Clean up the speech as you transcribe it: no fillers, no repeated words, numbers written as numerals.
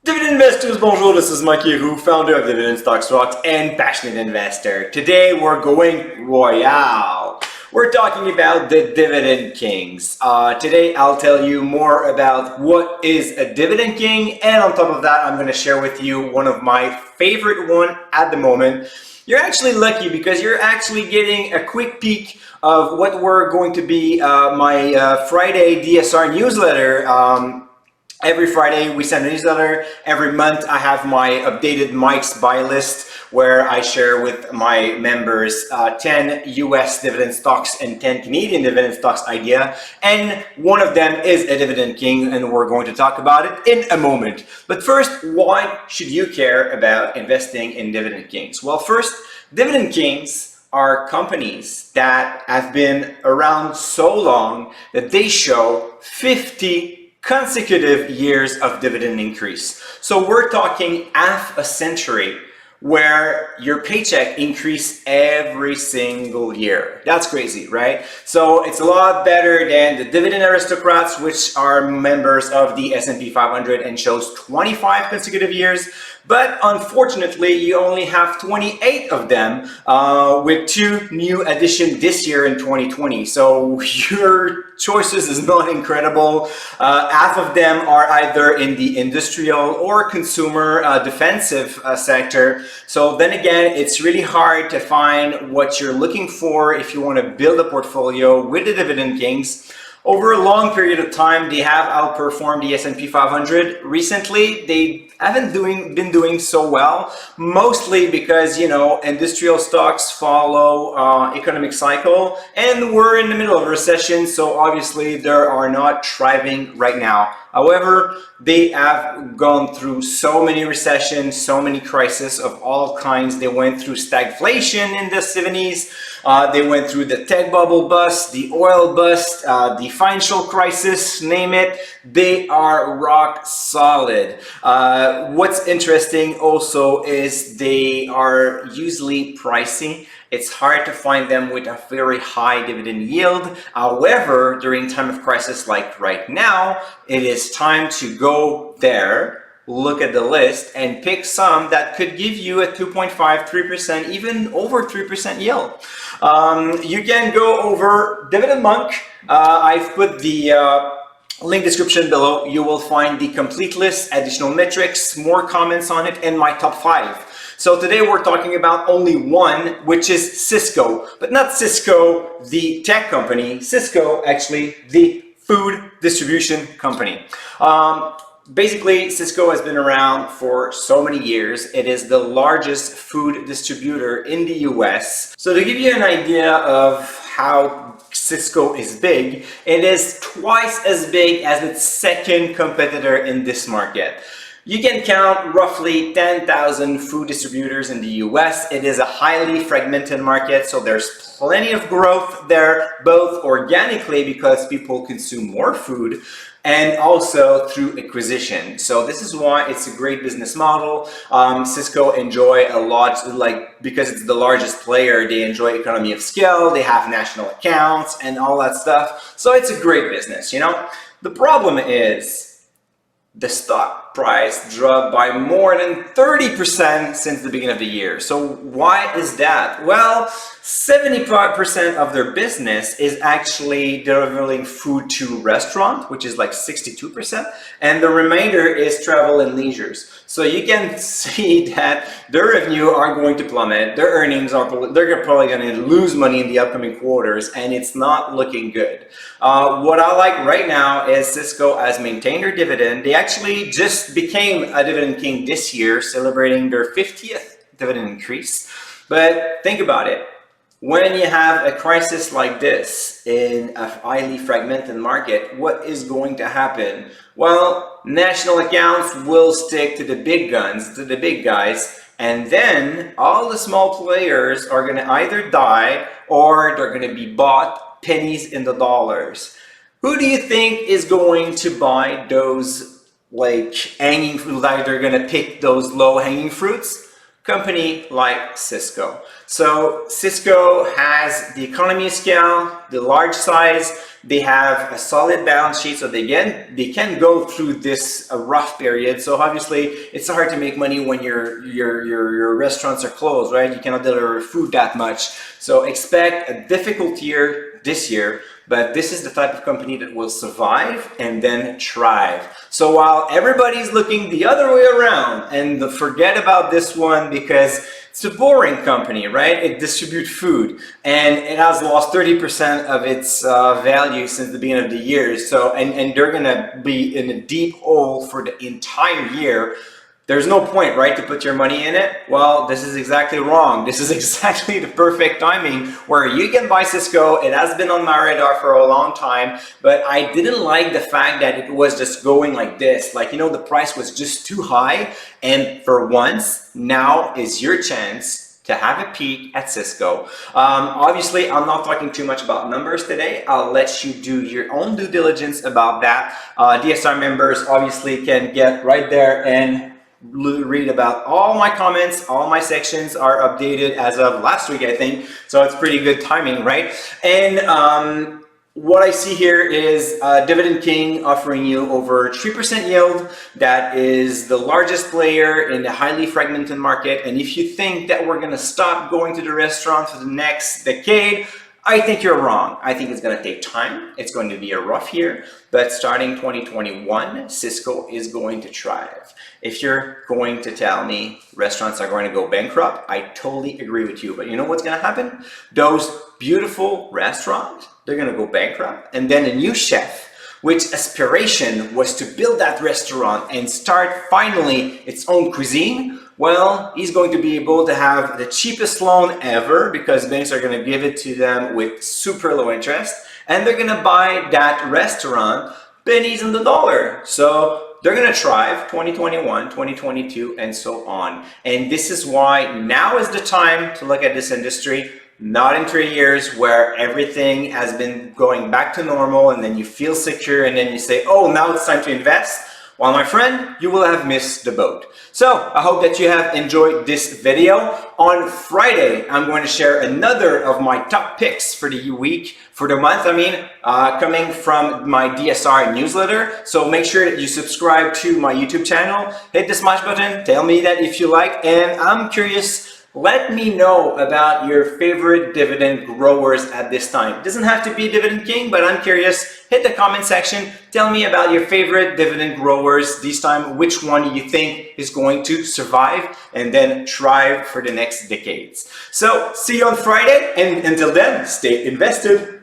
Dividend investors, bonjour, this is Mike Héroux, founder of Dividend Stocks Rocks and passionate investor. Today we're going royal. We're talking about the Dividend Kings. Today I'll tell you more about what is a Dividend King, and on top of that I'm going to share with you one of my favorite one at the moment. You're actually lucky because you're actually getting a quick peek of what we're going to be my Friday DSR newsletter. Every Friday we send a newsletter. Every month I have my updated Mike's buy list where I share with my members 10 US dividend stocks and 10 Canadian dividend stocks idea. And one of them is a Dividend King, and we're going to talk about it in a moment. But first, why should you care about investing in Dividend Kings? Well, first, Dividend Kings are companies that have been around so long that they show 50 consecutive years of dividend increase. So we're talking half a century where your paycheck increased every single year. That's crazy, right? So it's a lot better than the dividend aristocrats, which are members of the S&P 500 and shows 25 consecutive years. But unfortunately, you only have 28 of them with 2 new additions this year in 2020. So your choices is not incredible. Half of them are either in the industrial or consumer defensive sector. So then again, it's really hard to find what you're looking for if you want to build a portfolio with the Dividend Kings. Over a long period of time, they have outperformed the S&P 500. Recently, they haven't been doing so well, mostly because, you know, industrial stocks follow economic cycle, and we're in the middle of a recession, so obviously they are not thriving right now. However, they have gone through so many recessions, so many crises of all kinds. They went through stagflation in the 70s. They went through the tech bubble bust, the oil bust, the financial crisis, name it. They are rock solid. What's interesting also is they are usually pricey. It's hard to find them with a very high dividend yield. However, during time of crisis like right now, it is time to go there, look at the list, and pick some that could give you a 2.5, 3%, even over 3% yield. You can go over Dividend Monk. I've put the link description below. You will find the complete list, additional metrics, more comments on it, and my top 5. So today we're talking about only one, which is Cisco, but not Cisco, the tech company, Cisco, actually, the food distribution company. Basically, Cisco has been around for so many years. It is the largest food distributor in the US. So to give you an idea of how Cisco is big, it is twice as big as its second competitor in this market. You can count roughly 10,000 food distributors in the US. It is a highly fragmented market, so there's plenty of growth there, both organically because people consume more food, and also through acquisition. So this is why it's a great business model. Cisco enjoy a lot, because it's the largest player, they enjoy economy of scale, they have national accounts and all that stuff. So it's a great business, you know. The problem is the stock price dropped by more than 30% since the beginning of the year. So why is that? Well, 75% of their business is actually delivering food to restaurant, which is like 62%, and the remainder is travel and leisures. So you can see that their revenue are going to plummet, their earnings are, they're probably going to lose money in the upcoming quarters, and it's not looking good. What I like right now is Cisco has maintained their dividend. They actually just became a Dividend King this year, celebrating their 50th dividend increase. But think about it. When you have a crisis like this in a highly fragmented market, what is going to happen? Well, national accounts will stick to the big guns, to the big guys, and then all the small players are going to either die or they're going to be bought pennies in the dollars. Who do you think is going to buy those hanging fruit, like they're going to pick those low hanging fruits? Company like Cisco. So Cisco has the economy of scale, the large size, They have a solid balance sheet, so they can go through this rough period. So obviously, it's hard to make money when your restaurants are closed, right? You cannot deliver food that much. So expect a difficult year this year, but this is the type of company that will survive and then thrive. So while everybody's looking the other way around, and forget about this one because it's a boring company, right? It distributes food and it has lost 30% of its value since the beginning of the year. So, and they're gonna be in a deep hole for the entire year. There's no point, right, to put your money in it? Well, this is exactly wrong. This is exactly the perfect timing where you can buy Cisco. It has been on my radar for a long time, but I didn't like the fact that it was just going like this. Like, you know, the price was just too high. And for once, now is your chance to have a peek at Cisco. Obviously, I'm not talking too much about numbers today. I'll let you do your own due diligence about that. DSR members obviously can get right there and read about all my comments. All my sections are updated as of last week, I think. So it's pretty good timing, right? And what I see here is Dividend King offering you over 3% yield. That is the largest player in the highly fragmented market. And if you think that we're going to stop going to the restaurant for the next decade, I think you're wrong. I think it's going to take time. It's going to be a rough year, but starting 2021, Cisco is going to thrive. If you're going to tell me restaurants are going to go bankrupt, I totally agree with you. But you know what's going to happen? Those beautiful restaurants, they're going to go bankrupt. And then a new chef, which aspiration was to build that restaurant and start finally its own cuisine, well, he's going to be able to have the cheapest loan ever because banks are going to give it to them with super low interest, and they're going to buy that restaurant pennies in the dollar. So they're going to thrive 2021, 2022, and so on. And this is why now is the time to look at this industry, not in 3 years where everything has been going back to normal and then you feel secure and then you say, oh, now it's time to invest. Well, my friend, you will have missed the boat. So I hope that you have enjoyed this video. On Friday, I'm going to share another of my top picks for the week, for the month, coming from my DSR newsletter. So make sure that you subscribe to my YouTube channel, hit the smash button, tell me that if you like, and I'm curious, let me know about your favorite dividend growers at this time. It doesn't have to be Dividend King, but I'm curious. Hit the comment section. Tell me about your favorite dividend growers this time, which one you think is going to survive and then thrive for the next decades. So see you on Friday, and until then, stay invested.